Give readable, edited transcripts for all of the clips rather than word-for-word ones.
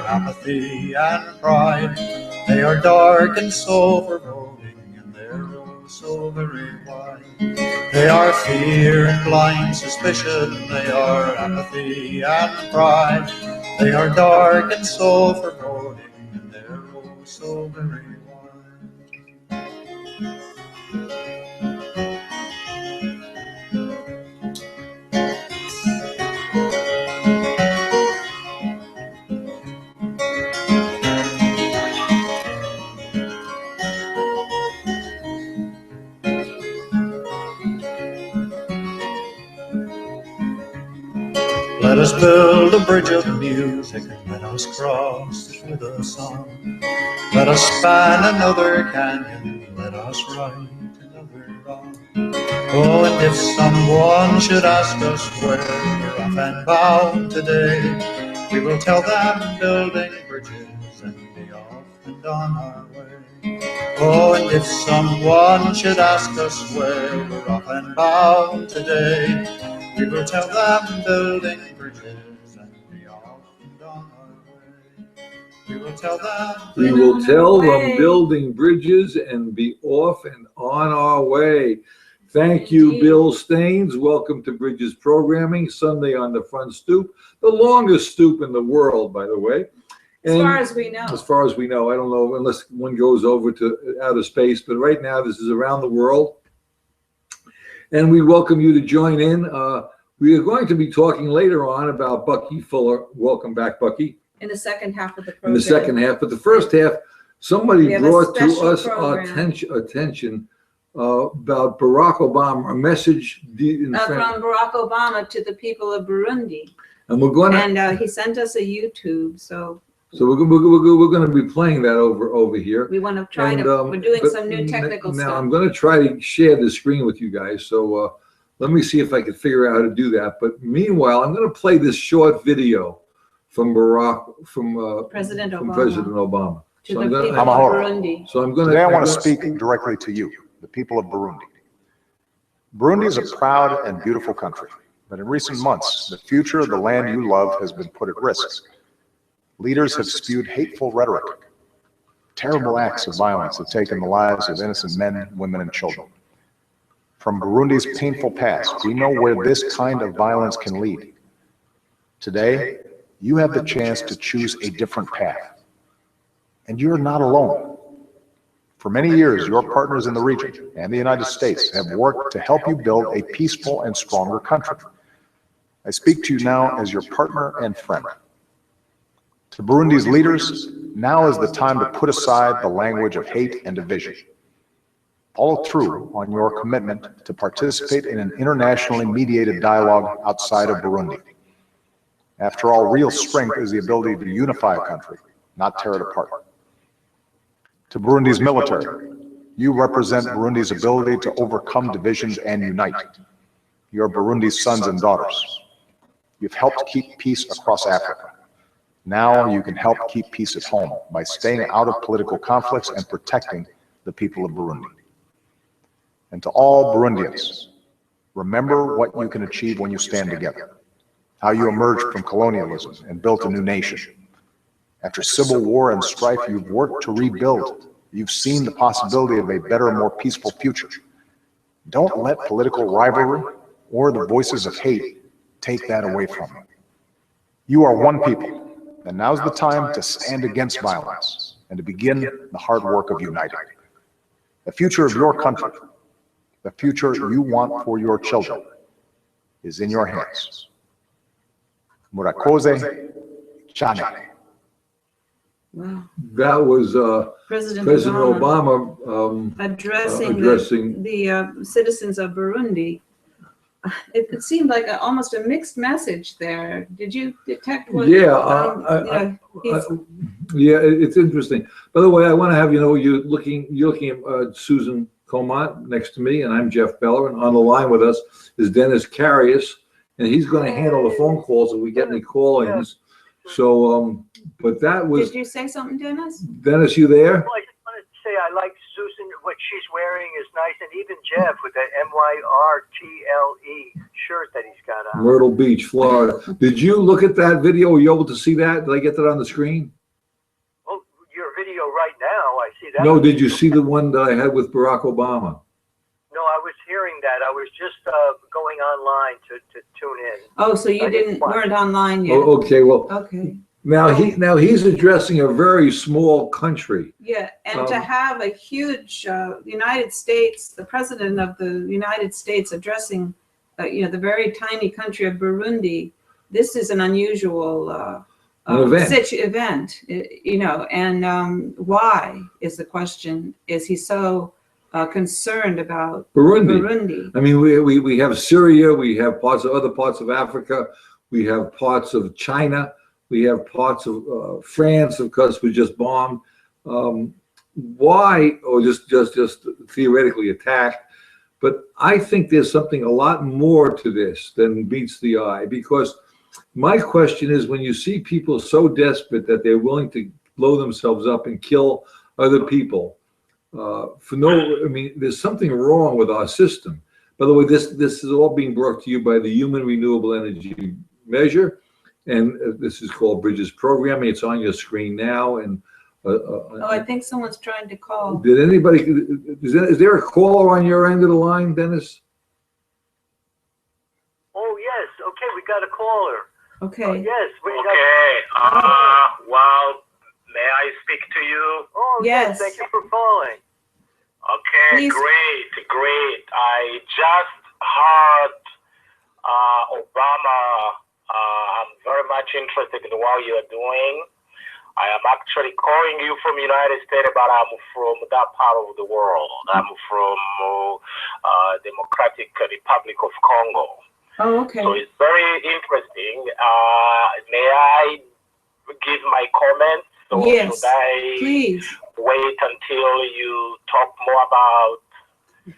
apathy and pride. They are dark and soul foreboding, and they're oh so very wide. They are fear and blind suspicion, they are apathy and pride. They are dark and soul foreboding, and they're oh so very wide. Let us build a bridge of music, and let us cross it with a song. Let us span another canyon, let us right another wrong. Oh, and if someone should ask us where we're off and bound today, we will tell them building bridges and be off and on our way. Oh, and if someone should ask us where we're off and bound today, we will tell them building bridges and be off and on our way. We will tell them building bridges and be off and on our way. Thank you, Bill Staines. Welcome to Bridges Programming, Sunday on the Front Stoop, the longest stoop in the world, by the way. As far as we know. As far as we know. I don't know unless one goes over to outer space, but right now this is around the world. And we welcome you to join in. We are going to be talking later on about Bucky Fuller. Welcome back, Bucky. In the second half of the program. In the second half, but the first half, somebody brought to us attention about Barack Obama, a message from Barack Obama to the people of Burundi. And we're going to, and he sent us a YouTube, so we're going to be playing that over here. We want to try to. We're doing some new technical stuff. Now I'm going to try to share the screen with you guys. So let me see if I can figure out how to do that. But meanwhile, I'm going to play this short video from President Obama. To the people of Burundi. So I'm going to. Today I want to speak directly to you, the people of Burundi. Burundi is a proud and beautiful country, but in recent months, the future of the land you love has been put at risk. Leaders have spewed hateful rhetoric. Terrible acts of violence have taken the lives of innocent men, women, and children. From Burundi's painful past, we know where this kind of violence can lead. Today, you have the chance to choose a different path. And you're not alone. For many years, your partners in the region and the United States have worked to help you build a peaceful and stronger country. I speak to you now as your partner and friend. To Burundi's leaders, now is the time to put aside the language of hate and division. Follow through on your commitment to participate in an internationally mediated dialogue outside of Burundi. After all, real strength is the ability to unify a country, not tear it apart. To Burundi's military, you represent Burundi's ability to overcome divisions and unite. You're Burundi's sons and daughters. You've helped keep peace across Africa. Now you can help keep peace at home by staying out of political conflicts and protecting the people of Burundi. And to all Burundians, remember what you can achieve when you stand together, how you emerged from colonialism and built a new nation. After civil war and strife, you've worked to rebuild. You've seen the possibility of a better, more peaceful future. Don't let political rivalry or the voices of hate take that away from you. You are one people. And now's the time to stand against violence and to begin the hard work of uniting. The future of your country, the future you want for your children, is in your hands. Murakoze Chane. Wow. That was President Obama addressing the citizens of Burundi. It seemed like almost a mixed message there. Did you detect what? Yeah, yeah, it's interesting. By the way, I want to have you're looking at Susan Comont next to me, and I'm Jeff Beller, and on the line with us is Dennis Carius, and he's going to handle the phone calls if we get any call-ins. So, but that was. Did you say something, Dennis? Dennis, you there? Well, I just wanted to say I like Susan. What she's wearing is nice, and even Jeff with that MYRTLE shirt that he's got on. Myrtle Beach, Florida. Did you look at that video? Were you able to see that? Did I get that on the screen? Oh, your video right now, I see that. No, did you see the one that I had with Barack Obama? No, I was hearing that. I was just going online to tune in. Oh, so you weren't online yet? Oh, okay, well, Okay. now he's addressing a very small country. Yeah, and to have a huge United States, the president of the United States addressing, the very tiny country of Burundi, this is an unusual event, and why is the question? Is he so concerned about Burundi? I mean, we have Syria, we have other parts of Africa, we have parts of China, we have parts of France, of course, was just bombed. Why, or just theoretically attacked? But I think there's something a lot more to this than meets the eye, because my question is, when you see people so desperate that they're willing to blow themselves up and kill other people, there's something wrong with our system. By the way, this is all being brought to you by the Human Renewable Energy Measure, and this is called Bridges Programming. It's on your screen now, and I think someone's trying to call. Did anybody? Is there a caller on your end of the line, Dennis? Oh yes. Okay, we got a caller. Okay. Yes. Well, may I speak to you? Oh yes. Thank you for calling. Okay. Please. Great. I just heard Obama. I'm very much interested in what you're doing. I am actually calling you from United States, but I'm from that part of the world. I'm from Democratic Republic of Congo. Oh, okay. So it's very interesting. May I give my comments? Or yes, should I please. Wait until you talk more about?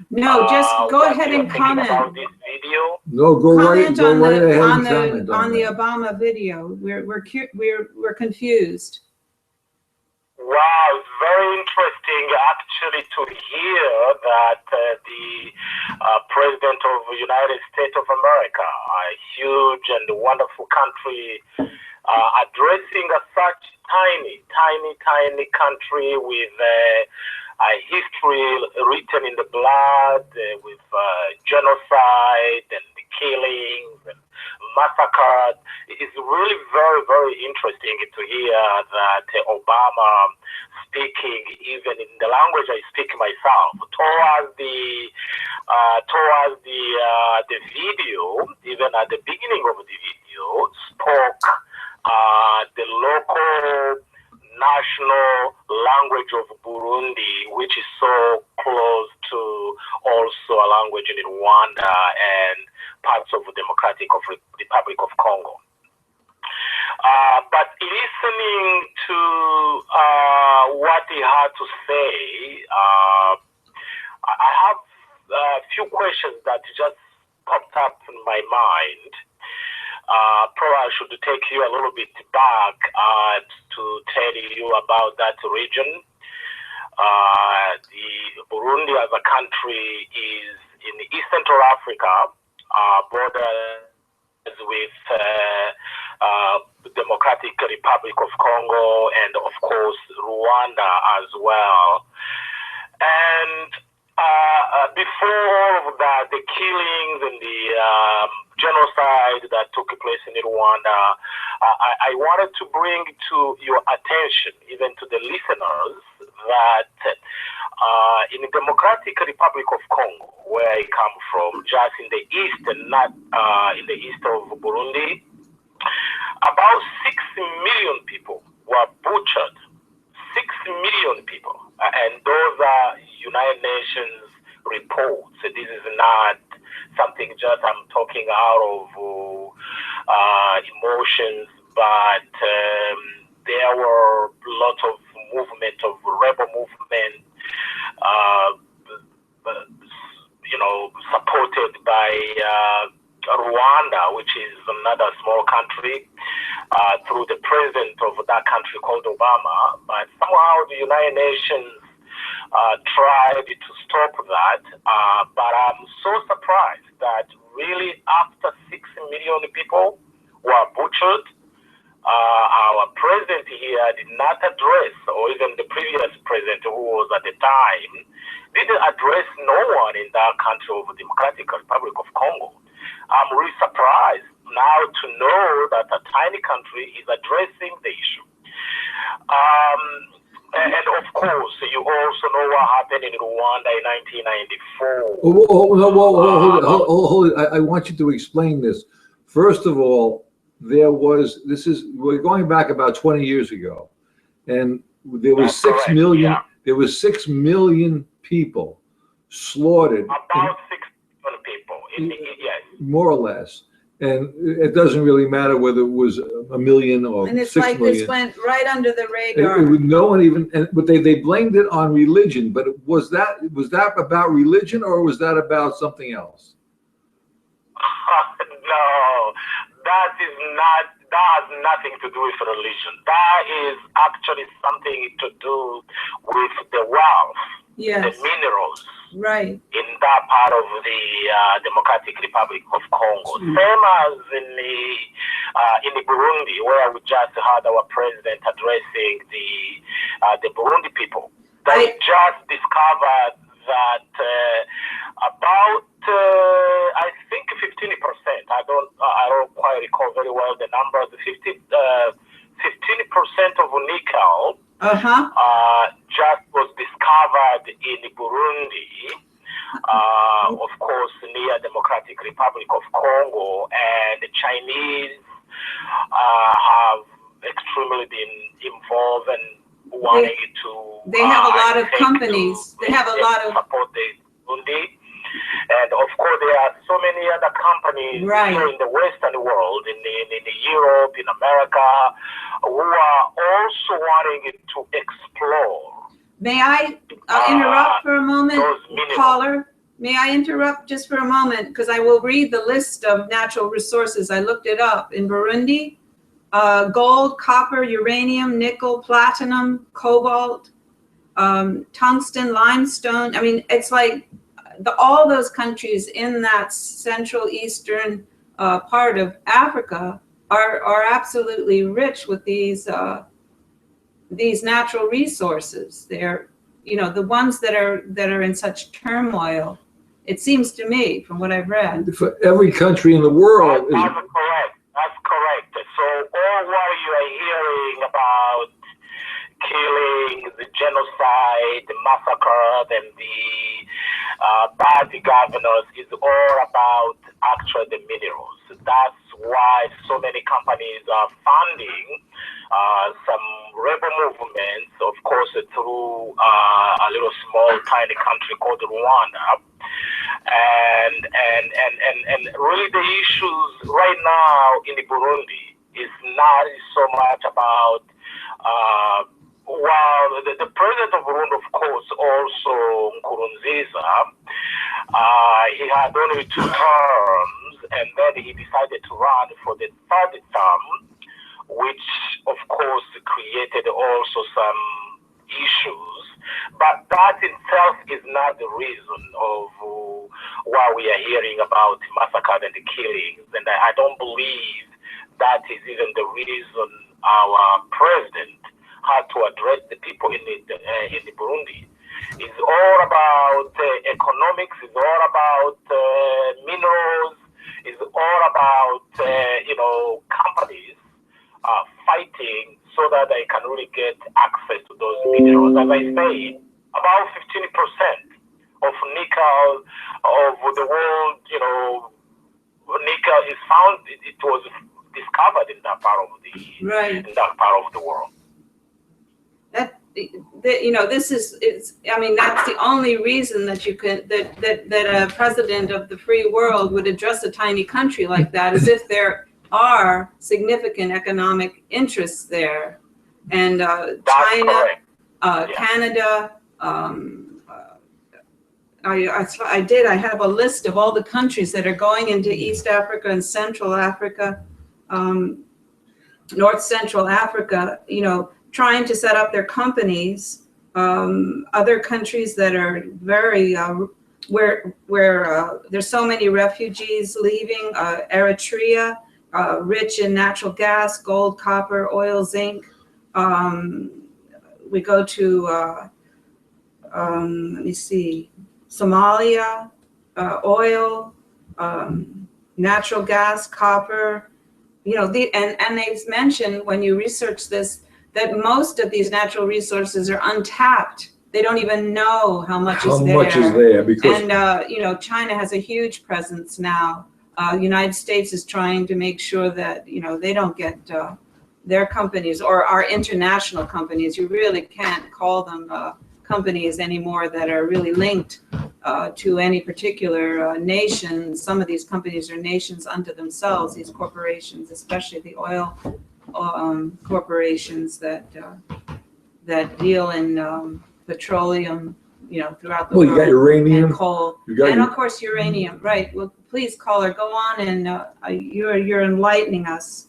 No, just go ahead and comment. About this video? No, go right ahead and comment on the Obama video. We're confused. Wow, it's very interesting actually to hear that the President of the United States of America, a huge and wonderful country, addressing such tiny country with a history written in the blood, with genocide and killings and massacres. It's really very, very interesting to hear that Obama speaking, even in the language I speak myself, towards the video, even at the beginning of the video, spoke the local national language of Burundi, which is so close to also a language in Rwanda and parts of the Democratic Republic of Congo. But listening to what he had to say, I have a few questions that just popped up in my mind. Probably I should take you a little bit back to tell you about that region. The Burundi as a country is in East Central Africa, borders with the Democratic Republic of Congo and of course Rwanda as well. And before all of that, the killings and the genocide that took place in Rwanda, I wanted to bring to your attention, even to the listeners, that in the Democratic Republic of Congo, where I come from, just in the east and not in the east of Burundi, about 6 million people were butchered. 6 million people. And those are United Nations reports. So this is not something just I'm talking out of emotions, but there were lots of movement, of rebel movement, supported by Rwanda, which is another small country, through the president of that country called Obama. But somehow the United Nations tried to stop that, but I'm so surprised that really after 6 million people were butchered, our president here did not address, or even the previous president who was at the time, didn't address no one in that country of the Democratic Republic of Congo. I'm really surprised now to know that a tiny country is addressing the issue. And of course, you also know what happened in Rwanda in 1994. Hold it. I want you to explain this. First of all, we're going back about 20 years ago, and there was 6 million. Yeah. There was 6 million people slaughtered. About 6 million people, yes. More or less. And it doesn't really matter whether it was a million or 6 million. And it's like this went right under the radar. No one even, but they blamed it on religion. But was that about religion, or was that about something else? No, that has nothing to do with religion. That is actually something to do with the wealth, yes, the minerals, right, in that part of the Democratic Republic of Congo. Same as in the Burundi, where we just had our president addressing the Burundi people. They just discovered that about I think 15%. I don't quite recall very well the numbers. 15% of nickel just was discovered in Burundi, of course, near Democratic Republic of Congo, and the Chinese have extremely been involved and wanting to. They have a lot of companies. They have a lot of support the Burundi. And of course, there are so many other companies here in the Western world, in Europe, in America, who are also wanting to explore. May I interrupt for a moment, caller? May I interrupt just for a moment? Because I will read the list of natural resources. I looked it up. In Burundi, gold, copper, uranium, nickel, platinum, cobalt, tungsten, limestone. I mean, it's like all those countries in that central eastern part of Africa are absolutely rich with these natural resources. They're, the ones that are in such turmoil. It seems to me, from what I've read. For every country in the world. That's correct. That's correct. So all what you are hearing about killing, the genocide, the massacre, and the bad governors is all about actually the minerals. That's why so many companies are funding some rebel movements, of course, through a little small tiny country called Rwanda. And really the issues right now in the Burundi is not so much about the president of Burundi, of course, also Nkurunziza, he had only 2 terms, and then he decided to run for the 3rd term, which, of course, created also some issues. But that itself is not the reason of why we are hearing about massacre and the killings, and I don't believe that is even the reason our president had to address the people in the Burundi. It's all about economics. It's all about minerals. It's all about companies fighting so that they can really get access to those minerals. As I say, about 15% of nickel of the world, nickel is found. It was discovered in that part of the world. This is I mean, that's the only reason that you can that a president of the free world would address a tiny country like that, is if there are significant economic interests there. And China, Canada, I have a list of all the countries that are going into East Africa and Central Africa, North Central Africa, trying to set up their companies Other countries that are very where there's so many refugees leaving, Eritrea, rich in natural gas, gold, copper, oil, zinc. We go to let me see, Somalia, oil, natural gas, copper. You know, and they've mentioned when you research this that most of these natural resources are untapped. They don't even know how much is there. How much is there? Because And you know, China has a huge presence now. United States is trying to make sure that, you know, they don't get their companies or our international companies. You really can't call them companies anymore that are really linked to any particular nation. Some of these companies are nations unto themselves, these corporations, especially the oil corporations that deal in petroleum, you know, throughout the well, world. you got uranium, And coal, you got and your- of course uranium. Right. Well, please, caller, go on, and you're enlightening us.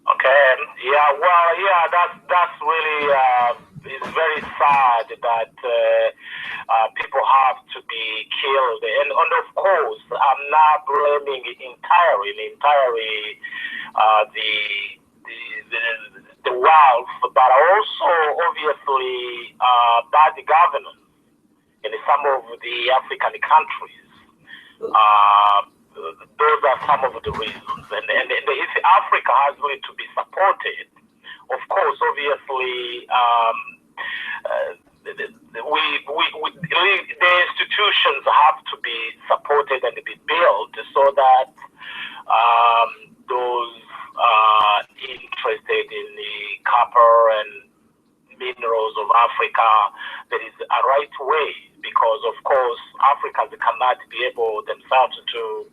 Okay. Yeah. Well. Yeah. That's really it's very sad that people have to be killed, and of course, I'm not blaming entirely the wealth, but also obviously bad governance in some of the African countries. Those are some of the reasons, and if Africa has really to be supported, of course, obviously, the institutions have to be supported and be built so that those interested in the copper and minerals of Africa, there is a right way, because of course Africans cannot be able themselves to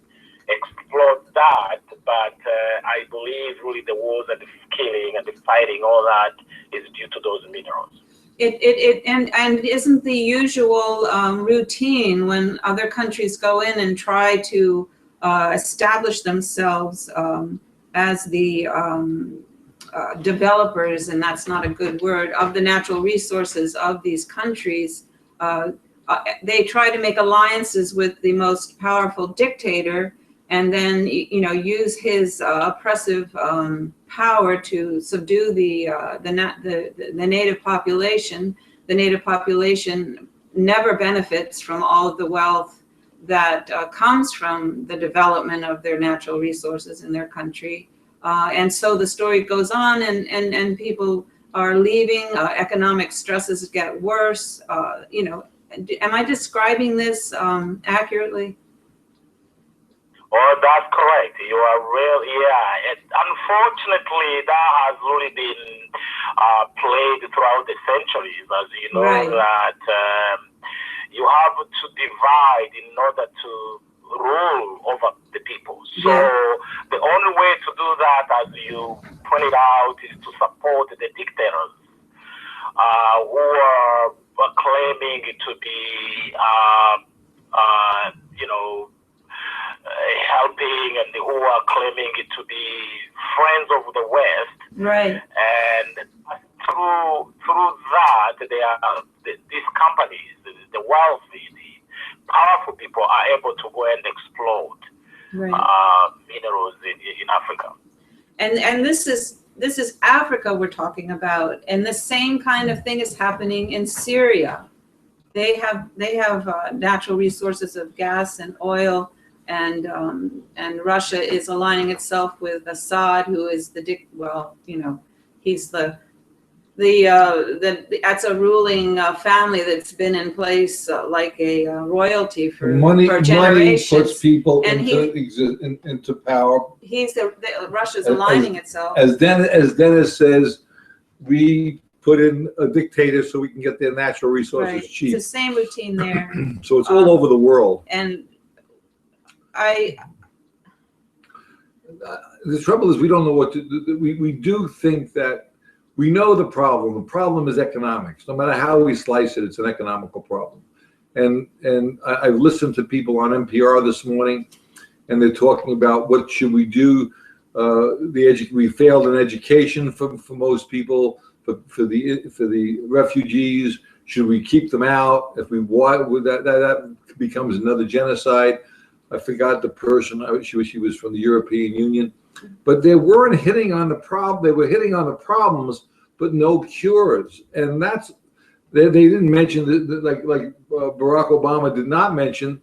exploit that, but I believe really the wars and the killing and the fighting, all that is due to those minerals. And isn't the usual routine when other countries go in and try to establish themselves as the developers, and that's not a good word, of the natural resources of these countries, they try to make alliances with the most powerful dictator, and then, you know, use his oppressive power to subdue the native population. The native population never benefits from all of the wealth that comes from the development of their natural resources in their country. And so the story goes on, and people are leaving. Economic stresses get worse. You know, am I describing this accurately? Oh, that's correct. You are real. Yeah. Unfortunately, that has really been played throughout the centuries, as you know, Right. that you have to divide in order to rule over the people. So the only way to do that, as you pointed out, is to support the dictators who are claiming to be, you know, helping, and who are claiming to be friends of the West. Right. And through that, they are these companies, the wealthy, the powerful people, are able to go and exploit minerals in Africa. And this is Africa we're talking about, and the same kind of thing is happening in Syria. They have natural resources of gas and oil, and Russia is aligning itself with Assad, who is he's that's a ruling family that's been in place like a royalty for generations. Money puts people And into power. Russia's aligning itself. As Dennis says, we put in a dictator so we can get their natural resources cheap. It's the same routine there. So it's all over the world. And the trouble is we don't know what to do. We do think that we know the problem. The problem is economics. No matter how we slice it, it's an economical problem. And I've listened to people on NPR this morning, and they're talking about what should we do. We failed in education for most people. for the refugees? Should we keep them out? If we want, would that becomes another genocide? I forgot the person. She was from the European Union, but they weren't hitting on the problem. They were hitting on the problems, but no cures. And that's they didn't mention like Barack Obama did not mention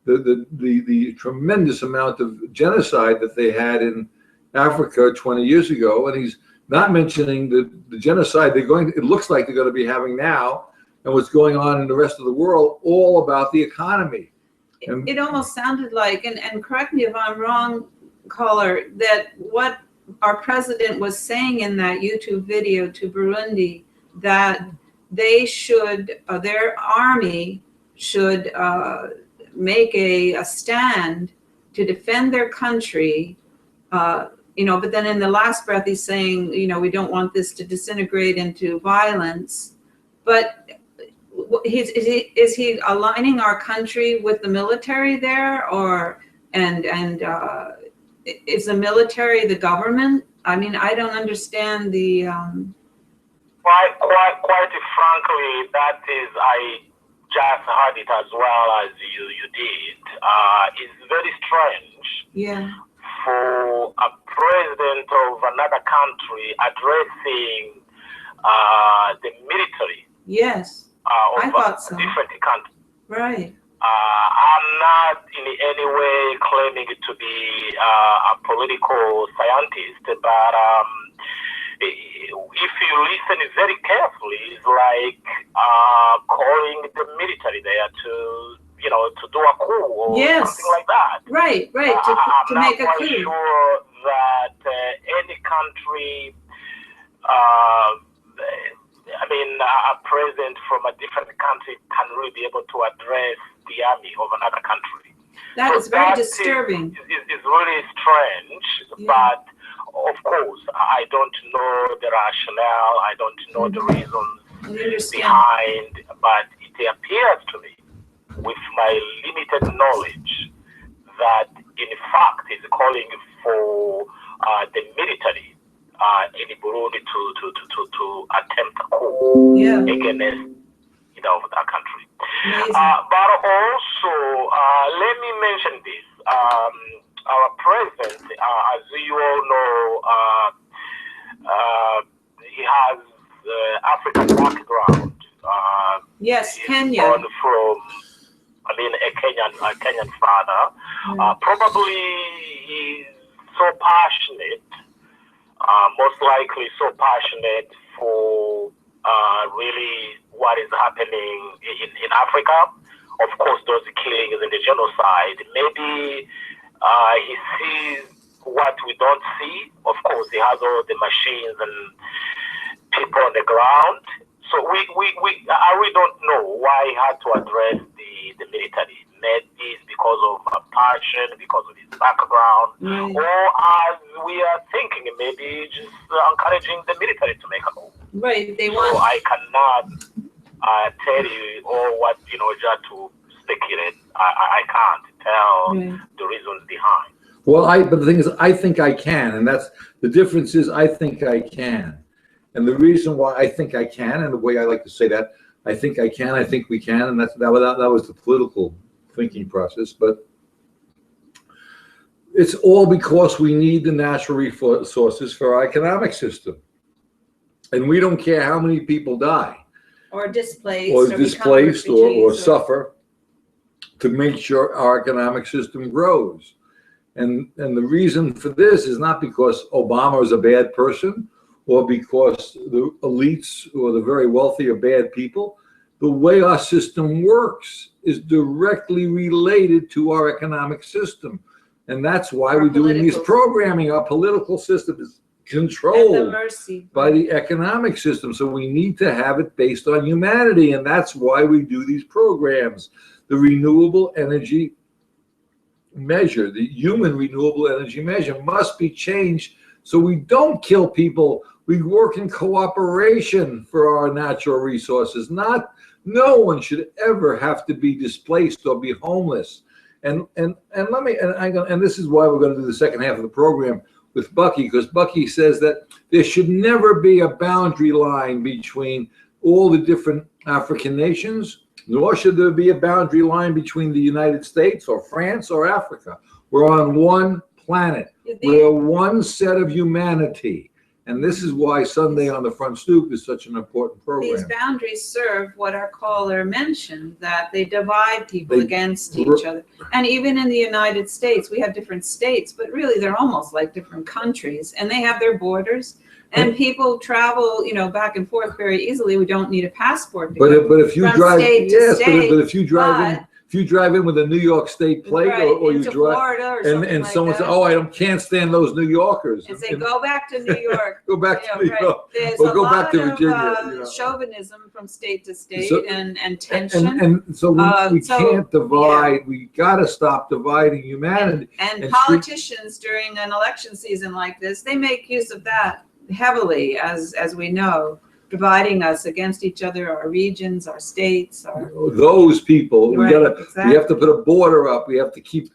the tremendous amount of genocide that they had in Africa 20 years ago, and he's not mentioning the genocide it looks like they're going to be having now, and what's going on in the rest of the world, all about the economy. It almost sounded like, and correct me if I'm wrong, caller, that what our president was saying in that YouTube video to Burundi, that they should, their army should make a stand to defend their country, but then in the last breath he's saying, we don't want this to disintegrate into violence. But is he aligning our country with the military there, and is the military the government? I mean, I don't understand the. Quite frankly, that is, I just heard it as well as you did. It's very strange. Yeah. For a president of another country addressing the military. Yes. Of I thought so. Different countries. Right. I'm not in any way claiming to be a political scientist, but if you listen very carefully, it's like calling the military there to do a coup or something like that. Right. To make a coup. I'm not quite sure that any country. A president from a different country can really be able to address the army of another country. That is very disturbing. It's really strange, but of course, I don't know the rationale, I don't know the reasons behind, but it appears to me, with my limited knowledge, that in fact is calling for the military in Burundi to attempt a coup against that country. But also, let me mention this. Our president, as you all know, he has African background. Yes, Kenya. Born from, a Kenyan father. Probably he's so passionate. Most likely so passionate for really what is happening in Africa. Of course, those killings and the genocide. Maybe he sees what we don't see. Of course, he has all the machines and people on the ground. So I really don't know why he had to address the military. Maybe it's because of a passion, because of his background, or as we are thinking, maybe just encouraging the military to make a move. Right, they so want. I cannot tell you or what just to speculate. I can't tell the reasons behind. Well, but the thing is, I think I can, and that's the difference. Is I think I can, and the reason why I think I can, and the way I like to say that, I think I can, I think we can, and that was the political thinking process, but it's all because we need the natural resources for our economic system, and we don't care how many people die Or displaced, or suffer to make sure our economic system grows. And the reason for this is not because Obama is a bad person or because the elites or the very wealthy are bad people. The way our system works is directly related to our economic system. And that's why we're doing these programming. Our political system is controlled by the economic system. So we need to have it based on humanity. And that's why we do these programs. The renewable energy measure, the human renewable energy measure must be changed so we don't kill people. We work in cooperation for our natural resources. No one should ever have to be displaced or be homeless. And this is why we're going to do the second half of the program. with Bucky, because Bucky says that there should never be a boundary line between all the different African nations, nor should there be a boundary line between the United States or France or Africa. We're on one planet. We're one set of humanity. And this is why Sunday on the Front Stoop is such an important program. These boundaries serve what our caller mentioned, that they divide people against each other. And even in the United States, we have different states, but really they're almost like different countries, and they have their borders. And people travel, you know, back and forth very easily. We don't need a passport to go but if you from drive, state to yes, state. but if you drive in, if you drive in with a New York State plate, Right, or you into drive, Florida or something and like someone that. says, "Oh, can't stand those New Yorkers," and say, go back to New York. go back You know, to New right. York, There's or a go lot back to of Virginia. You know. chauvinism from state to state, So- and tension. And so we So, can't divide. We got to stop dividing humanity. And and politicians during an election season like this, they make use of that heavily, as we know, dividing us against each other, our regions, our states, our Those people, Right, we gotta. exactly. We have to put a border up. We have to keep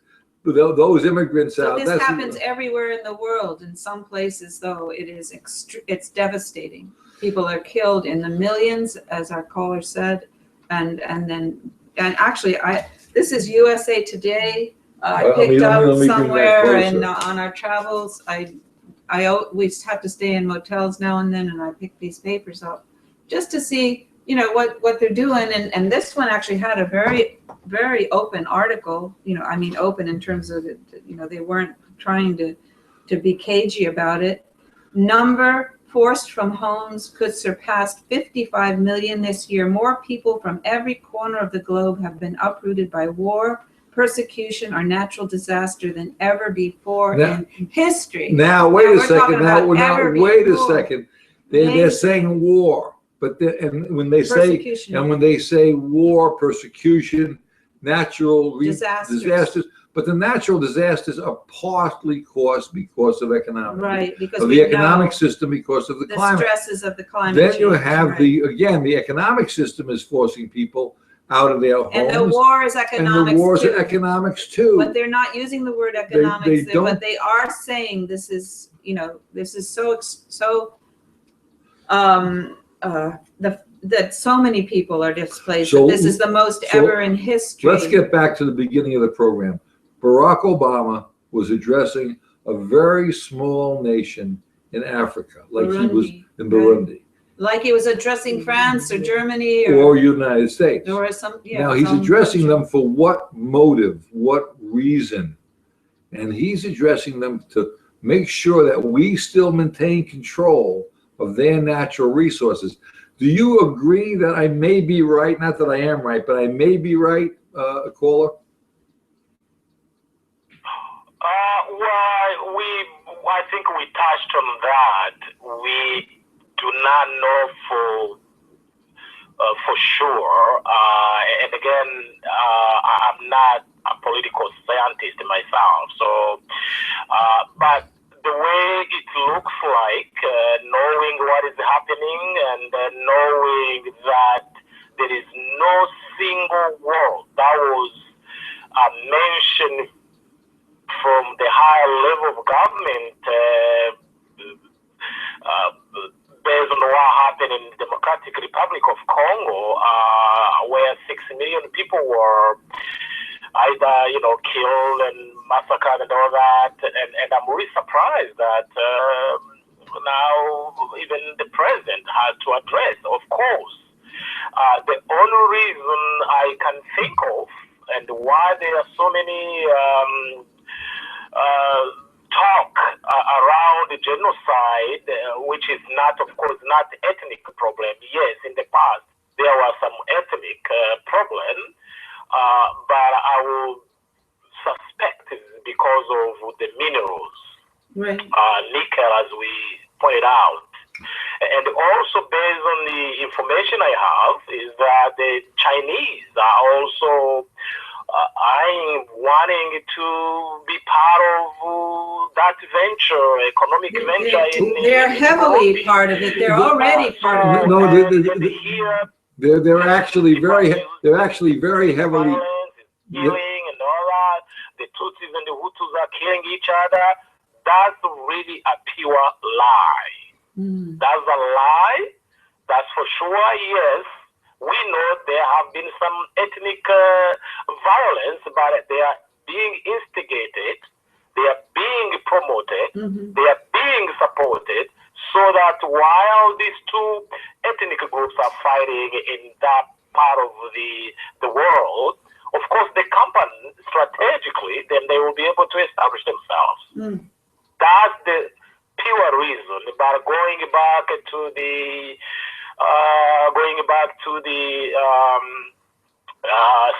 those immigrants So out. this happens everywhere in the world. In some places, though, it is it's devastating. People are killed in the millions, as our caller said, and actually, this is USA Today. I picked up let me bring that somewhere closer. and on our travels. We have to stay in motels now and then, and I pick these papers up just to see, you know, what they're doing. And this one actually had a very, very open article. You know, I mean, open in terms of, you know, they weren't trying to be cagey about it. Number forced from homes could surpass 55 million this year. More people from every corner of the globe have been uprooted by war, persecution, or natural disaster than ever before in history. Now, wait a we're second. talking about ever Wait a before. second. They're saying war, but when they say war, persecution, natural disasters, but the natural disasters are partly caused because of economic, Right, because of the economic system, because of the climate. stresses of the climate Then change. you have right. the economic system is forcing people out of their homes. And the war is economics, and the wars too. are economics too. But they're not using the word economics, they don't. but they are saying this is, you know, this is that so many people are displaced. So- that this is the most ever in history. Let's get back to the beginning of the program. Barack Obama was addressing a very small nation in Africa, like he was Burundi, in Burundi, like he was addressing France or Germany or United States. or some. Yeah, Now he's some addressing country. them for what motive, what reason? And he's addressing them to make sure that we still maintain control of their natural resources. Do you agree that I may be right? Not that I am right, but I may be right, caller? Well, I think we touched on that. We do not know for sure. And again, I'm not a political scientist myself. So, but the way it looks like, knowing what is happening and knowing that there is no single word that was mentioned from the higher level of government based on what happened in the Democratic Republic of Congo, where 6 million people were either, killed and massacred and all that. And I'm really surprised that now even the president had to address, of course. The only reason I can think of and why there are so many talk around the genocide, which is not, of course, not ethnic problem. Yes, in the past there was some ethnic problem, but I will suspect it's because of the minerals, Right. nickel, as we pointed out. And also based on the information I have is that the Chinese are also wanting to be part of that venture, economic venture. They're heavily part of it. They're already part of it. No, they're actually very heavily. Violence, killing and all that. The Tutsis and the Hutus are killing each other. that's really a pure lie. That's a lie. That's for sure. Yes, we know there have been some ethnic violence, but they are being instigated, they are being promoted, they are being supported, so that while these two ethnic groups are fighting in that part of the world, of course, the company strategically, then they will be able to establish themselves. That's the pure reason. But going back to the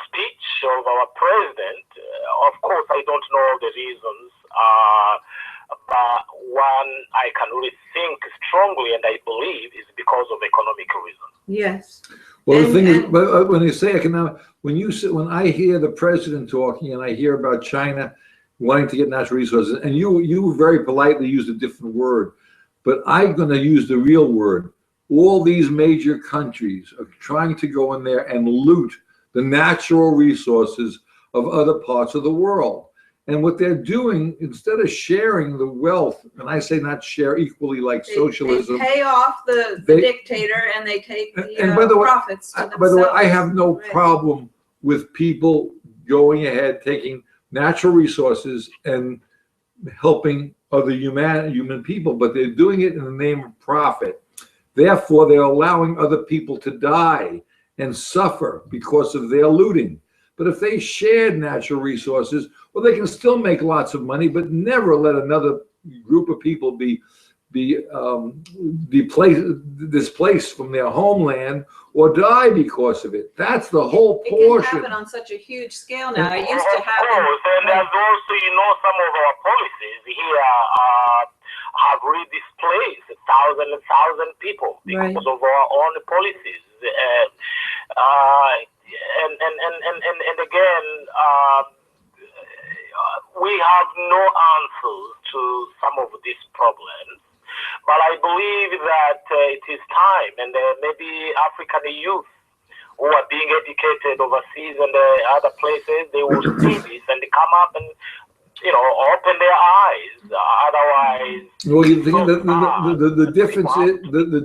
speech of our president, of course, I don't know the reasons, but one I can really think strongly, and I believe, is because of economic reasons. Yes. Well, the thing is, when you say economic, when I hear the president talking and I hear about China wanting to get natural resources, and you very politely used a different word, but I'm going to use the real word. All these major countries are trying to go in there and loot the natural resources of other parts of the world. And what they're doing, instead of sharing the wealth, and I say not share equally like socialism. They pay off the dictator and they take the profits to themselves. By the way, I have no problem with people going ahead, taking natural resources and helping other human people, but they're doing it in the name of profit. Therefore, they're allowing other people to die and suffer because of their looting. But if they shared natural resources, well, they can still make lots of money, but never let another group of people be displaced from their homeland or die because of it. That's the whole portion. It can happen on such a huge scale now. It used to happen. And there's also, some of our policies here have really displaced thousand people because of our own policies. And again, we have no answers to some of these problems. But I believe that it is time, and maybe African youth who are being educated overseas and other places, they will see this and they come up and open their eyes. Otherwise, well, you think the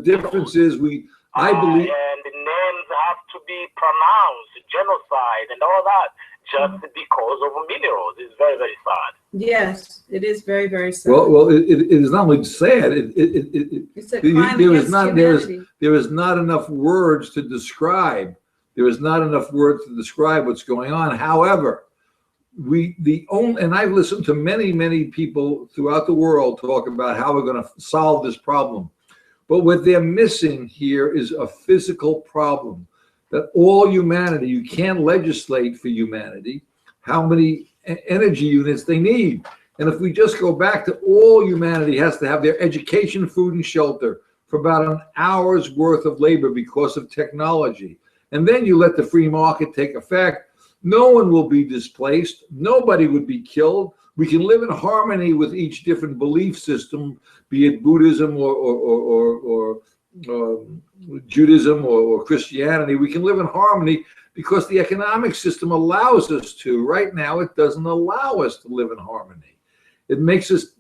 difference is I believe, and the names have to be pronounced, genocide and all that, just because of minerals. It's very, very sad. Yes, it is very, very sad. Well, it is not only sad. It's a crime against humanity. There is not enough words to describe. There is not enough words to describe what's going on. However, and I've listened to many people throughout the world talk about how we're going to solve this problem. But what they're missing here is a physical problem. That all humanity, you can't legislate for humanity how many energy units they need. And if we just go back to all humanity has to have their education, food, and shelter for about an hour's worth of labor because of technology. And then you let the free market take effect. No one will be displaced. Nobody would be killed. We can live in harmony with each different belief system, be it Buddhism or Judaism or Christianity. We can live in harmony because the economic system allows us to. Right now, it doesn't allow us to live in harmony. It makes us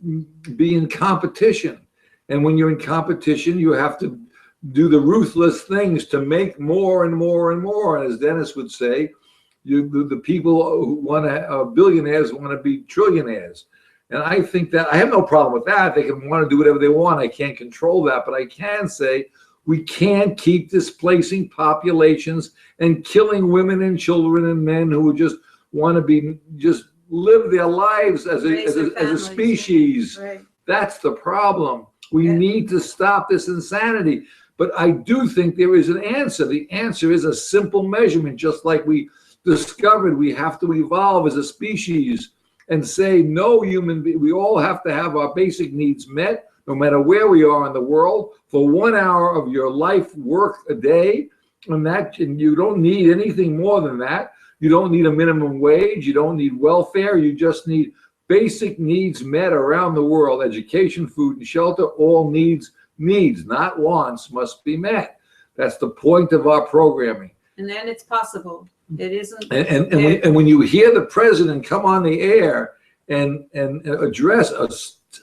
be in competition. And when you're in competition, you have to do the ruthless things to make more and more and more. And as Dennis would say, the people who want to, billionaires want to be trillionaires. And I think that I have no problem with that. They can want to do whatever they want. I can't control that, but I can say we can't keep displacing populations and killing women and children and men who just want to live their lives as a species. Right. That's the problem. We need to stop this insanity. But I do think there is an answer. The answer is a simple measurement, just like we discovered we have to evolve as a species and say no human being. We all have to have our basic needs met, no matter where we are in the world, for 1 hour of your life work a day. And you don't need anything more than that. You don't need a minimum wage. You don't need welfare. You just need basic needs met around the world. Education, food, and shelter, all needs, not wants, must be met. That's the point of our programming. And then it's possible. It isn't. And when you hear the president come on the air and address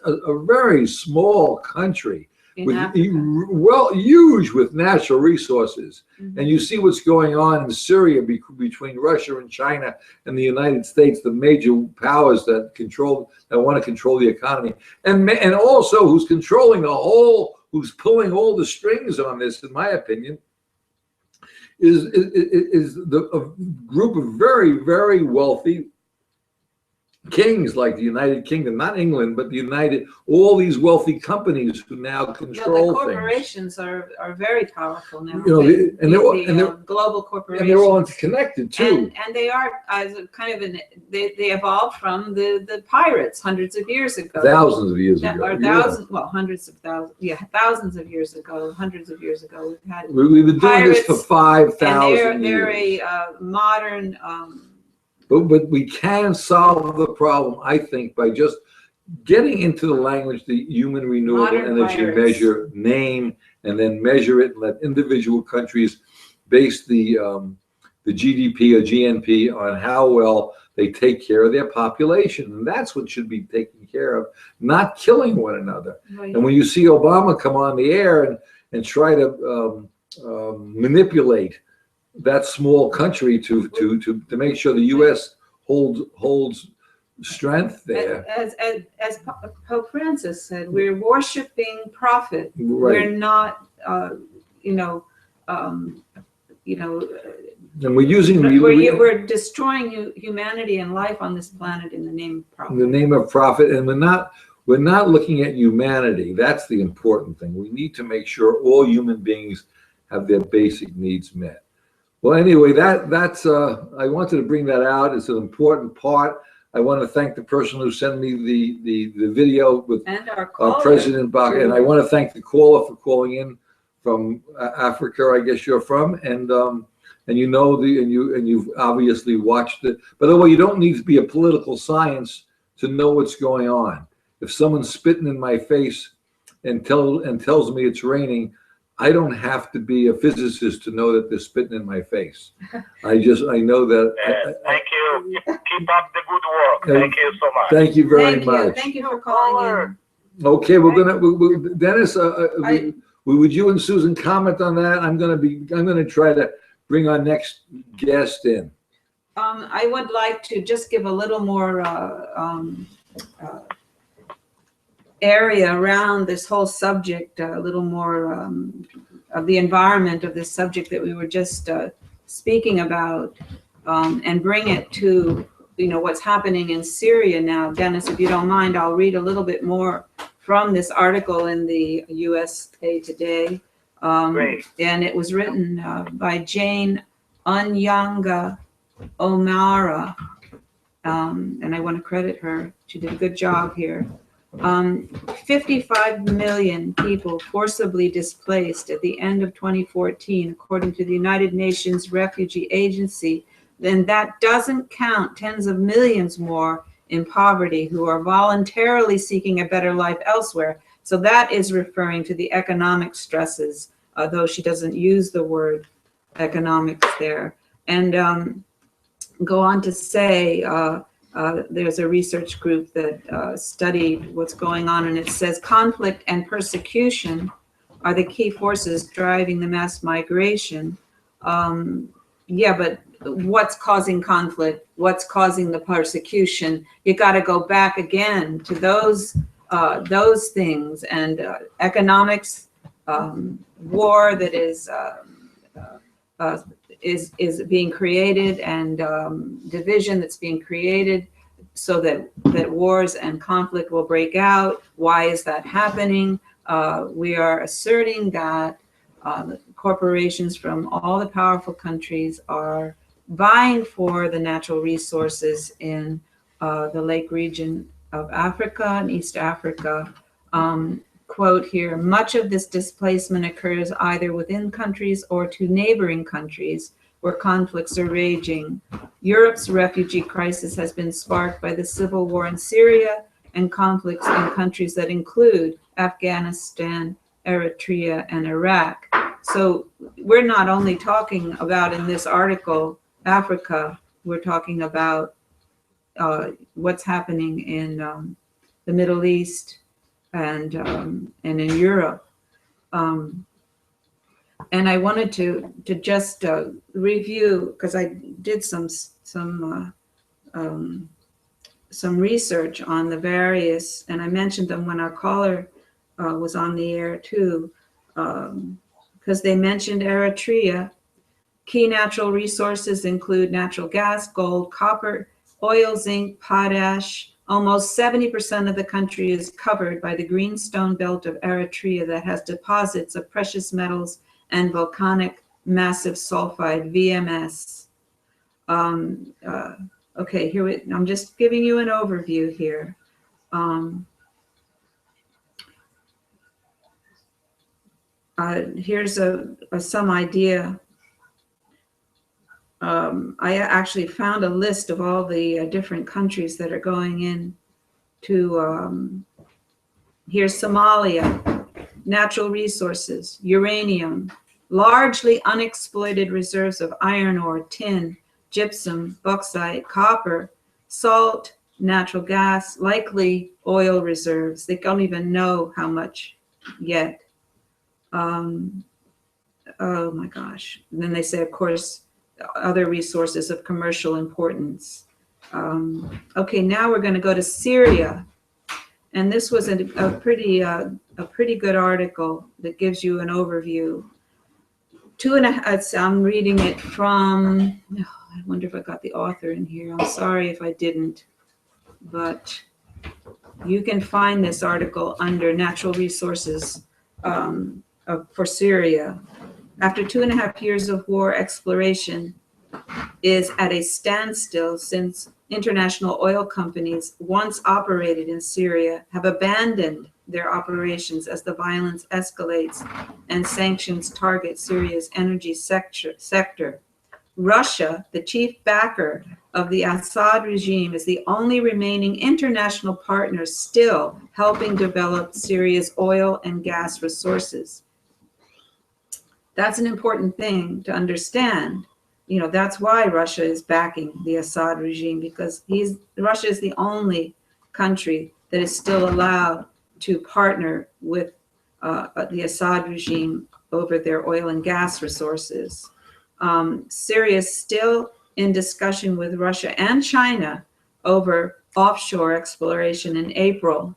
a very small country In with Africa. well, huge with natural resources. Mhm. And you see what's going on in Syria between Russia and China and the United States, the major powers that want to control the economy, and also who's controlling who's pulling all the strings on this, in my opinion, is a group of very, very wealthy kings like the United Kingdom, not England, but all these wealthy companies who now The control things. corporations are very powerful now. You know, The global corporations. And they're all interconnected too. And they are as a kind of they evolved from the pirates hundreds of years ago. Thousands of years ago. Or thousands, well, hundreds of thousands, thousands of years ago, hundreds of years ago. We've had We've been doing this for 5,000 and years. they're a modern. But we can solve the problem, I think, by just getting into the language, the human renewable Modern energy pirates. measure, name, and then measure it and let individual countries base the GDP or GNP on how well they take care of their population. And that's what should be taken care of, not killing one another. Right. And when you see Obama come on the air and try to manipulate that small country to make sure the U.S. holds strength there. As Pope Francis said, we're worshiping profit. Right. We're not, And we're using we're destroying humanity and life on this planet in the name of profit. in the name of profit, and we're not looking at humanity. That's the important thing. We need to make sure all human beings have their basic needs met. Well, anyway, that's I wanted to bring that out. It's an important part. I want to thank the person who sent me the video with And our caller, President Bucky, and I want to thank the caller for calling in from Africa, I guess you're from, and you've obviously watched it. By the way, you don't need to be a political science to know what's going on. If someone's spitting in my face and tells me it's raining, I don't have to be a physicist to know that they're spitting in my face. I know that. Thank you. Keep up the good work. Thank you so much. Thank you very much. Thank you for calling in. Okay, Dennis, would you and Susan comment on that? I'm gonna try to bring our next guest in. I would like to just give a little more area around this whole subject, a little more of the environment of this subject that we were just speaking about, and bring it to what's happening in Syria now. Dennis, if you don't mind, I'll read a little bit more from this article in the USA Today. Great. And it was written by Jane Onyanga O'Mara, and I want to credit her. She did a good job here. 55 million people forcibly displaced at the end of 2014, according to the United Nations Refugee Agency. Then that doesn't count tens of millions more in poverty who are voluntarily seeking a better life elsewhere. So that is referring to the economic stresses, though she doesn't use the word economics there. And go on to say, there's a research group that studied what's going on, and it says conflict and persecution are the key forces driving the mass migration. Yeah, but what's causing conflict? What's causing the persecution? You got to go back again to those things, and economics, war that is being created, and division that's being created so that wars and conflict will break out. Why is that happening? We are asserting that corporations from all the powerful countries are vying for the natural resources in the lake region of Africa and East Africa. Quote here, much of this displacement occurs either within countries or to neighboring countries where conflicts are raging. Europe's refugee crisis has been sparked by the civil war in Syria and conflicts in countries that include Afghanistan, Eritrea, and Iraq. So we're not only talking about in this article Africa, we're talking about what's happening in the Middle East, and in Europe. And I wanted to just review, because I did some research on the various, and I mentioned them when our caller was on the air too, because they mentioned Eritrea. Key natural resources include natural gas, gold, copper, oil, zinc, potash. Almost 70% of the country is covered by the greenstone belt of Eritrea that has deposits of precious metals and volcanic massive sulfide, VMS. Okay, I'm just giving you an overview here. Here's some idea. I actually found a list of all the different countries that are going in to, here's Somalia, natural resources, uranium, largely unexploited reserves of iron ore, tin, gypsum, bauxite, copper, salt, natural gas, likely oil reserves. They don't even know how much yet. Oh my gosh. And then they say, of course, other resources of commercial importance. Okay, now we're going to go to Syria. And this was a pretty good article that gives you an overview. I'm reading it from, I wonder if I got the author in here. I'm sorry if I didn't, but you can find this article under natural resources for Syria. After 2.5 years of war, exploration is at a standstill since international oil companies once operated in Syria have abandoned their operations as the violence escalates and sanctions target Syria's energy sector. Russia, the chief backer of the Assad regime, is the only remaining international partner still helping develop Syria's oil and gas resources. That's an important thing to understand. You know, that's why Russia is backing the Assad regime, because Russia is the only country that is still allowed to partner with the Assad regime over their oil and gas resources. Syria is still in discussion with Russia and China over offshore exploration in April,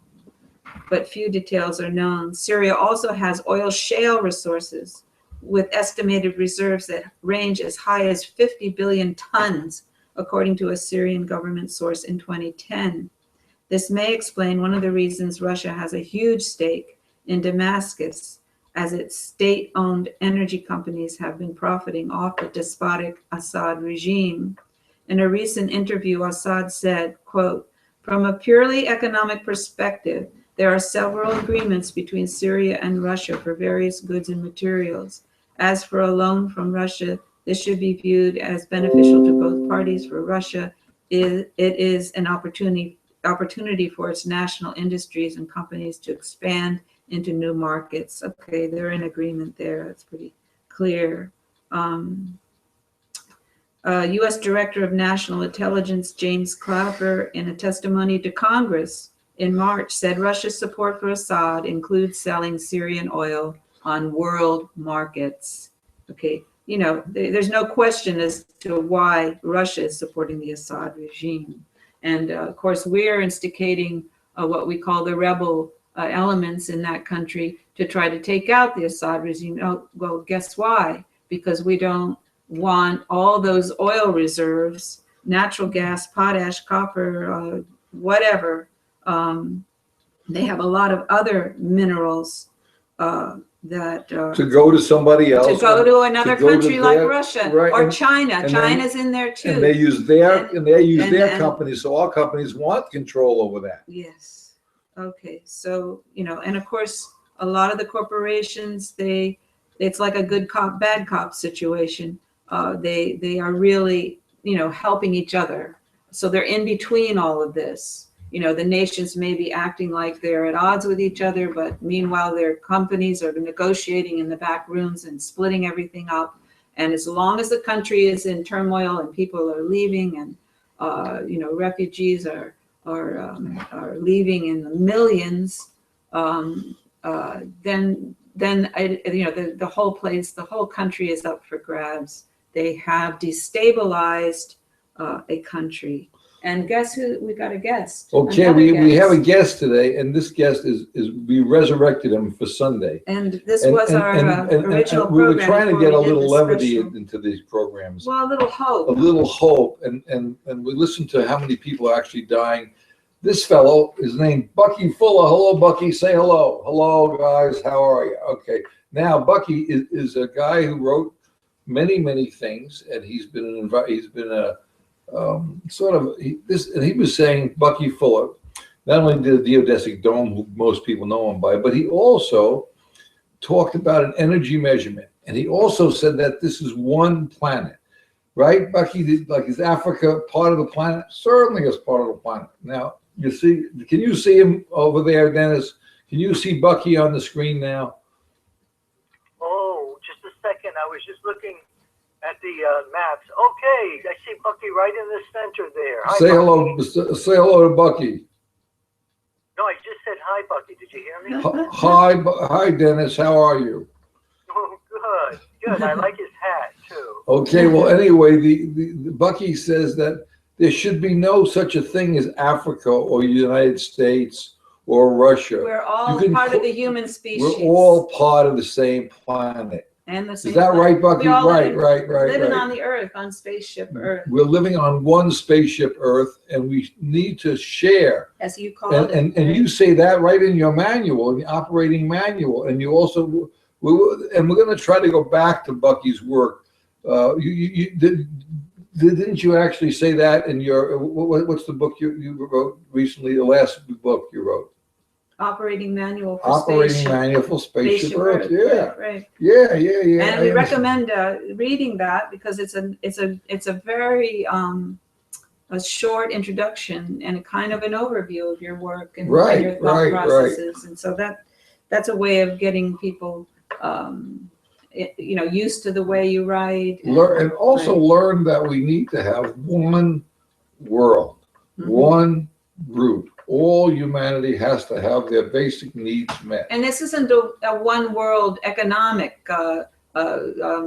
but few details are known. Syria also has oil shale resources with estimated reserves that range as high as 50 billion tons, according to a Syrian government source in 2010. This may explain one of the reasons Russia has a huge stake in Damascus, as its state-owned energy companies have been profiting off the despotic Assad regime. In a recent interview, Assad said, quote, "From a purely economic perspective, there are several agreements between Syria and Russia for various goods and materials. As for a loan from Russia, this should be viewed as beneficial to both parties. For Russia, it is an opportunity for its national industries and companies to expand into new markets." Okay, they're in agreement there. That's pretty clear. U.S. Director of National Intelligence James Clapper, in a testimony to Congress in March, said Russia's support for Assad includes selling Syrian oil on world markets. Okay, you know, there's no question as to why Russia is supporting the Assad regime. And of course, we're instigating what we call the rebel elements in that country to try to take out the Assad regime. Oh, well, guess why? Because we don't want all those oil reserves, natural gas, potash, copper, whatever. They have a lot of other minerals that to go to somebody else, to go to another country like their, Russia, right, or China. China's then, in there too. And they use their companies, so all companies want control over that. Yes. Okay. So, you know, and of course, a lot of the corporations, it's like a good cop, bad cop situation. They are really, you know, helping each other. So they're in between all of this. You know, the nations may be acting like they're at odds with each other, but meanwhile, their companies are negotiating in the back rooms and splitting everything up. And as long as the country is in turmoil and people are leaving, and you know, refugees are leaving in the millions, the whole place, the whole country is up for grabs. They have destabilized a country. And guess who? We got a guest. Okay, we have a guest today, and this guest is we resurrected him for Sunday. And this was our original program. We were trying to get a little levity special. into these programs. Well, a little hope. A little hope, and we listened to how many people are actually dying. This fellow is named Bucky Fuller. Hello, Bucky. Say hello. Hello, guys. How are you? Okay. Now, Bucky is a guy who wrote many things, and he's been a he was saying Bucky Fuller not only did the geodesic dome, who most people know him by, but he also talked about an energy measurement, and he also said that this is one planet, right, Bucky? Like, is Africa part of the planet? Certainly is part of the planet. Now, you see, can you see him over there, Dennis? Can you see Bucky on the screen now? Oh, just a second. I was just looking at the maps. Okay, I see Bucky right in the center there. Hi, Say Bucky. hello. Say hello to Bucky. No, I just said hi, Bucky. Did you hear me? Hi, Dennis. How are you? Oh, good. I like his hat too. Okay. Well, anyway, the Bucky says that there should be no such a thing as Africa or United States or Russia. We're all part of the human species. We're all part of the same planet. And the same. Is that right, Bucky? Right. Living on the Earth, on spaceship Earth. We're living on one spaceship Earth, and we need to share. As you call it. And you say that right in your manual, the operating manual, and you also, and we're going to try to go back to Bucky's work. Didn't you actually say that in your, what's the book you wrote recently, the last book you wrote? Operating manual for spaceship Earth. Yeah. Right. Yeah. And we recommend reading that because it's a very a short introduction and a kind of an overview of your work and your thought processes. And so that's a way of getting people used to the way you write. And also learn that we need to have one world, one group. All humanity has to have their basic needs met. And this isn't a one world economic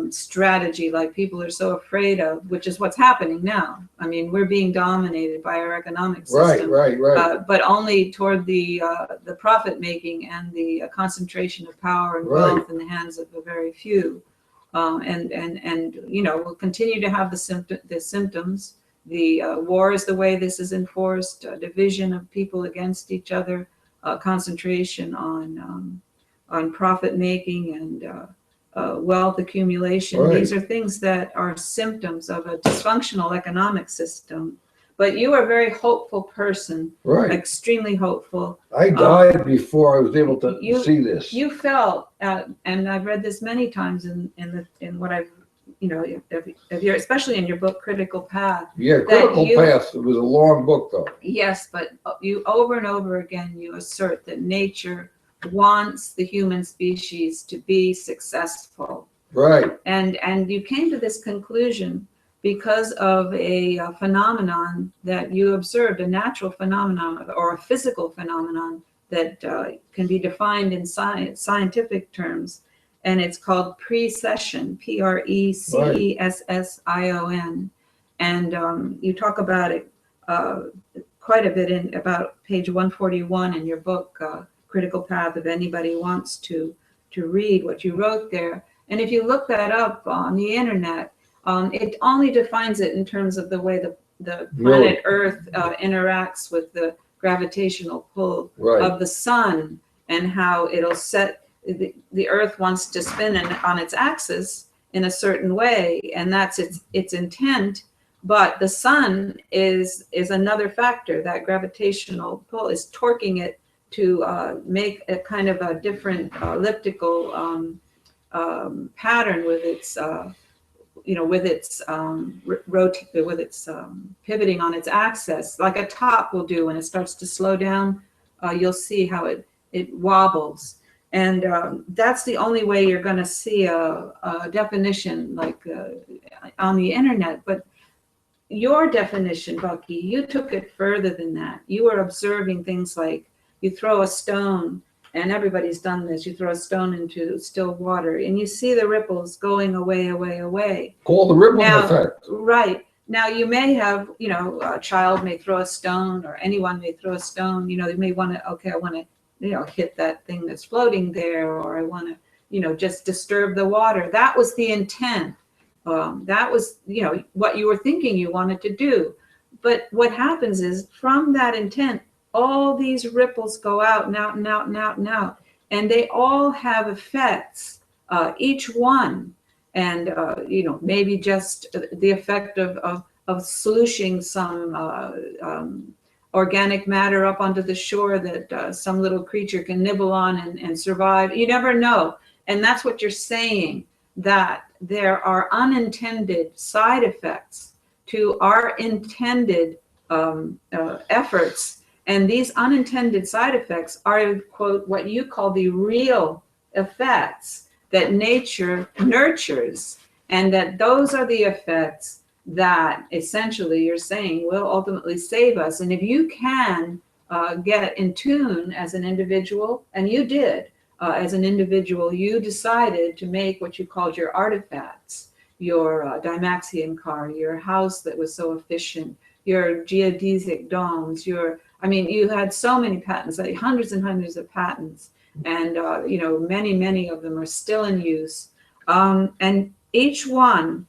strategy like people are so afraid of, which is what's happening now. I mean, we're being dominated by our economic system. Right. But only toward the profit making and the concentration of power and wealth in the hands of a very few. And we'll continue to have the symptoms. The war is the way this is enforced, division of people against each other, concentration on profit making and wealth accumulation. Right. These are things that are symptoms of a dysfunctional economic system. But you are a very hopeful person, extremely hopeful. I died before I was able to see this. You felt, and I've read this many times in what I've, especially in your book, Critical Path. Yeah, Critical Path. It was a long book, though. Yes, but you over and over again, you assert that nature wants the human species to be successful. Right. And you came to this conclusion because of a phenomenon that you observed, a natural phenomenon or a physical phenomenon that can be defined in scientific terms. And it's called precession, Precession. And you talk about it quite a bit in about page 141 in your book, Critical Path, if anybody wants to read what you wrote there. And if you look that up on the internet, it only defines it in terms of the way the planet Earth interacts with the gravitational pull of the sun and how it'll set. The Earth wants to spin on its axis in a certain way, and that's its intent. But the sun is another factor. That gravitational pull is torquing it to make a kind of a different elliptical pattern with its pivoting on its axis, like a top will do when it starts to slow down. You'll see how it wobbles. And that's the only way you're going to see a definition like on the internet. But your definition, Bucky, you took it further than that. You were observing things like you throw a stone and everybody's done this. You throw a stone into still water, and you see the ripples going away, away, away. Called the rippling Now, effect. right. Now you may have, a child may throw a stone, or anyone may throw a stone. They may want to, okay, I want to, hit that thing that's floating there, or I want to, just disturb the water. That was the intent. That was, what you were thinking you wanted to do. But what happens is, from that intent, all these ripples go out and out and out and out and out, and they all have effects, each one. And maybe just the effect of sluicing some organic matter up onto the shore that some little creature can nibble on and survive. You never know. And that's what you're saying, that there are unintended side effects to our intended efforts. And these unintended side effects are, quote, what you call the real effects that nature nurtures, and that those are the effects that essentially you're saying will ultimately save us. And if you can get in tune as an individual, and you did, as an individual, you decided to make what you called your artifacts, your Dymaxion car, your house that was so efficient, your geodesic domes, you had so many patents, like hundreds and hundreds of patents. And many, many of them are still in use, and each one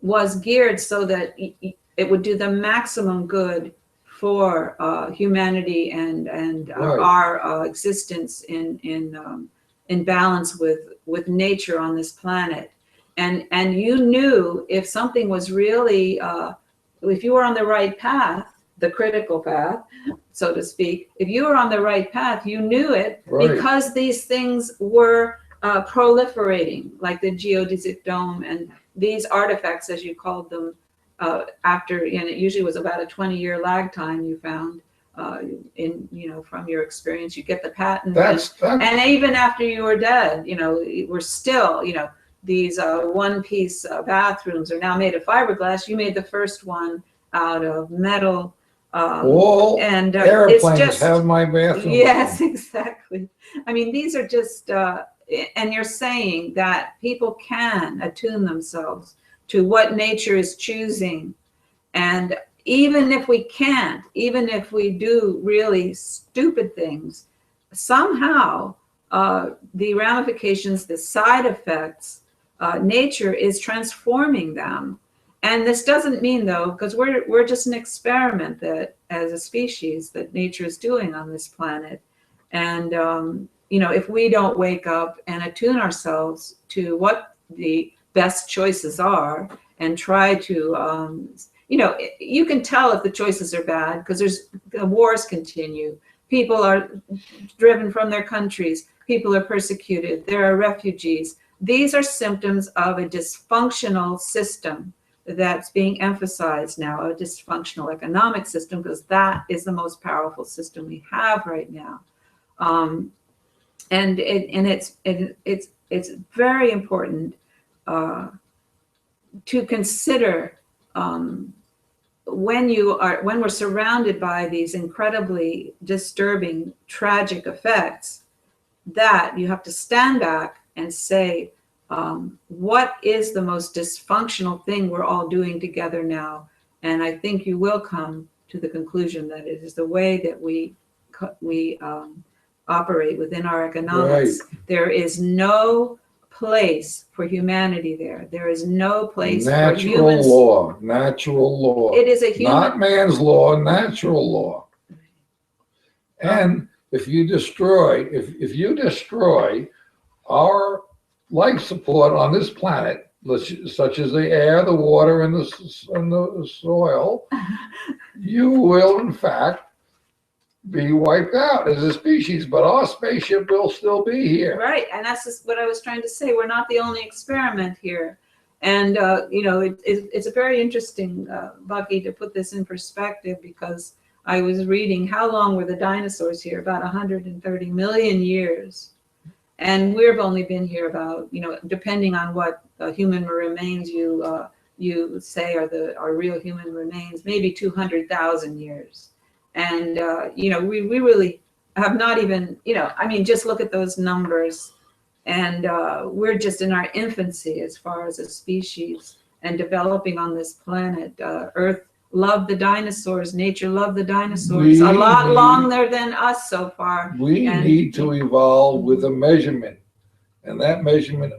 was geared so that it would do the maximum good for humanity and Right. our existence in balance with nature on this planet. And you knew if something was really, if you were on the right path, the critical path, so to speak, if you were on the right path, you knew it, Right. because these things were proliferating, like the geodesic dome and these artifacts, as you called them, after, and it usually was about a 20-year lag time you found, from your experience. You get the patent, and even after you were dead, we're still, these one-piece bathrooms are now made of fiberglass. You made the first one out of metal. All and airplanes it's just, have my bathroom. yes, exactly. These are just, and you're saying that people can attune themselves to what nature is choosing. And even if we can't, even if we do really stupid things, somehow the ramifications, the side effects, nature is transforming them. And this doesn't mean, though, because we're just an experiment that, as a species, that nature is doing on this planet. And if we don't wake up and attune ourselves to what the best choices are, and try to, you can tell if the choices are bad, because the wars continue. People are driven from their countries. People are persecuted. There are refugees. These are symptoms of a dysfunctional system that's being emphasized now, a dysfunctional economic system, because that is the most powerful system we have right now. And it's very important to consider when we're surrounded by these incredibly disturbing, tragic effects, that you have to stand back and say, what is the most dysfunctional thing we're all doing together now? And I think you will come to the conclusion that it is the way that we operate within our economics. Right. There is no place for humanity there. There is no place for humans. Natural law. It is a human. Not man's law, natural law. And if you destroy, if you destroy our life support on this planet, such as the air, the water, and the soil, you will, in fact, be wiped out as a species, but our spaceship will still be here. Right, and that's just what I was trying to say. We're not the only experiment here. And, it's a very interesting, Bucky, to put this in perspective, because I was reading, how long were the dinosaurs here? About 130 million years. And we've only been here about, depending on what human remains you say are real human remains, maybe 200,000 years. And, we really, have not even, I mean, just look at those numbers. And we're just in our infancy as far as a species and developing on this planet. Earth loved the dinosaurs. Nature loved the dinosaurs a lot longer than us so far. We need to evolve with a measurement. And that measurement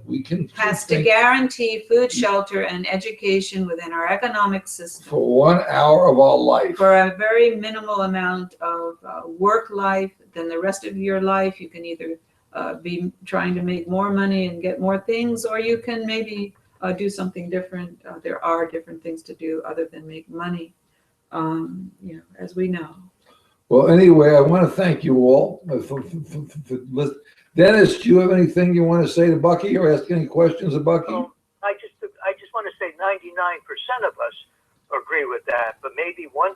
has to guarantee food, shelter, and education within our economic system. For 1 hour of our life. For a very minimal amount of work life. Then the rest of your life, you can either be trying to make more money and get more things, or you can maybe do something different. There are different things to do other than make money, as we know. Well, anyway, I want to thank you all. Dennis, do you have anything you want to say to Bucky or ask any questions of Bucky? I just want to say 99% of us agree with that, but maybe 1%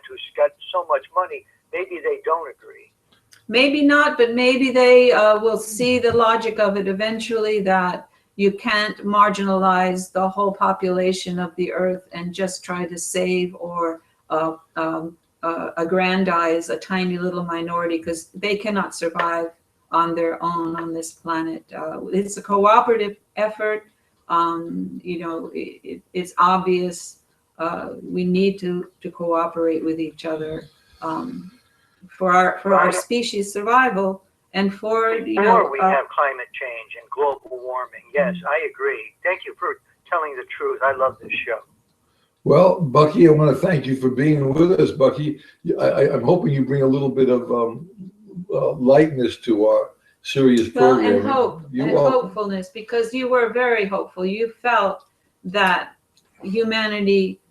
who's got so much money, maybe they don't agree. Maybe not, but maybe they will see the logic of it eventually, that you can't marginalize the whole population of the earth and just try to save or aggrandize a tiny little minority, because they cannot survive on their own on this planet. It's a cooperative effort. It's obvious we need to cooperate with each other. For our species survival and for we have climate change and global warming. Yes, I agree. Thank you for telling the truth. I love this show. Well, Bucky, I want to thank you for being with us, Bucky. I'm hoping you bring a little bit of lightness to our serious program. And hope and hopefulness, because you were very hopeful. You felt that humanity,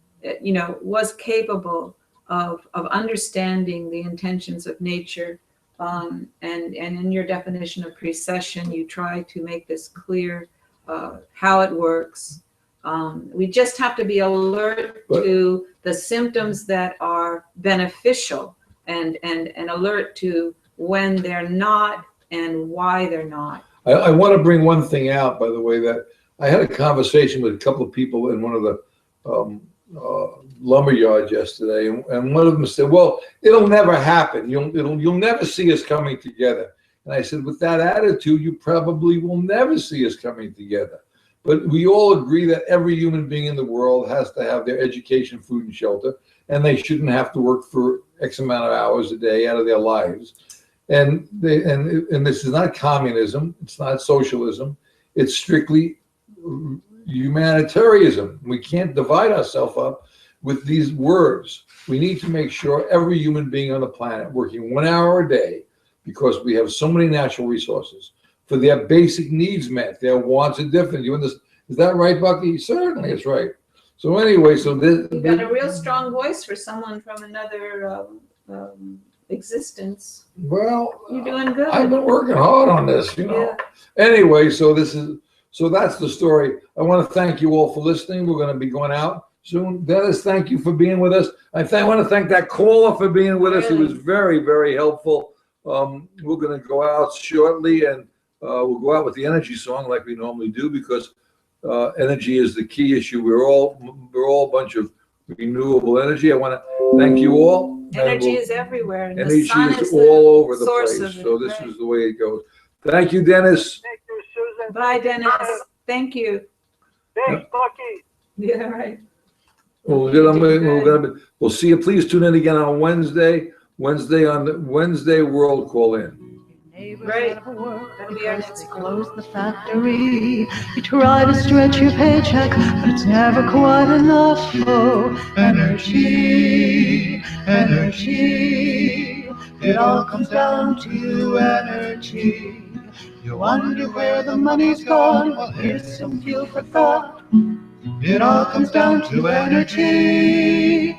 was capable of understanding the intentions of nature, and in your definition of precession, you try to make this clear, how it works. We just have to be alert to the symptoms that are beneficial, and alert to when they're not and why they're not. I want to bring one thing out, by the way, that I had a conversation with a couple of people in one of the lumber yards yesterday, and one of them said, "Well, it'll never happen. You'll never see us coming together." And I said, "With that attitude, you probably will never see us coming together." But we all agree that every human being in the world has to have their education, food, and shelter, and they shouldn't have to work for X amount of hours a day out of their lives. And this is not communism. It's not socialism. It's strictly humanitarianism. We can't divide ourselves up with these words. We need to make sure every human being on the planet working 1 hour a day, because we have so many natural resources, for their basic needs met. Their wants are different. You understand? Is that right, Bucky? Certainly, it's right. So anyway, you got a real strong voice for someone from another existence. Well, you're doing good. I've been working hard on this, Yeah. Anyway, so that's the story. I want to thank you all for listening. We're going to be going out soon. Dennis, thank you for being with us. I want to thank that caller for being with us. He was very, very helpful. We're going to go out shortly, and we'll go out with the energy song like we normally do, because energy is the key issue. We're all a bunch of renewable energy. I want to thank you all. Energy is everywhere. And energy the sun is all over the source place. of it, So this is the way it goes. Thank you, Dennis. Thank you, Susan. Bye, Dennis. Thank you. Thanks, Bucky. Yeah, right. We'll see you. Please tune in again on Wednesday on the Wednesday World Call In. Great. That'll be our next close the factory. You try to stretch your paycheck, but it's never quite enough. Oh, energy. It all comes down to energy. You wonder where the money's gone. Well, here's some fuel for thought. It all comes down to energy.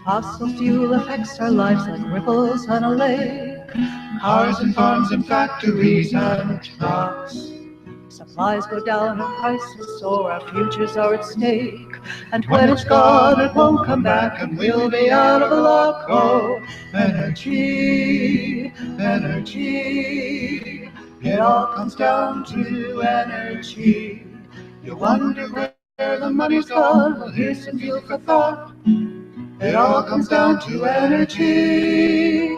Fossil fuel affects our lives like ripples on a lake. Cars and farms and factories and trucks. Supplies go down and prices soar, our futures are at stake. And when it's gone, it won't come back, and we'll be out of luck. Oh, energy. It all comes down to energy. You wonder where the money's gone. Well, here's some fuel for thought. It all comes down to energy.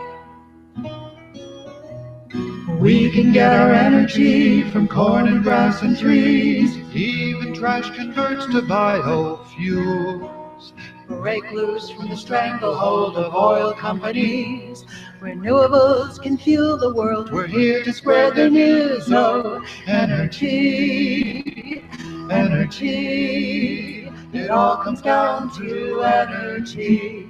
We can get our energy from corn and grass and trees. Even trash converts to biofuels. Break loose from the stranglehold of oil companies. Renewables can fuel the world. We're here to spread the news. Oh, energy, energy. It all comes down to energy.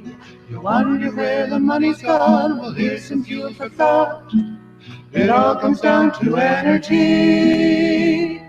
You wonder where the money's gone? Well, here's some fuel for thought. It all comes down to energy.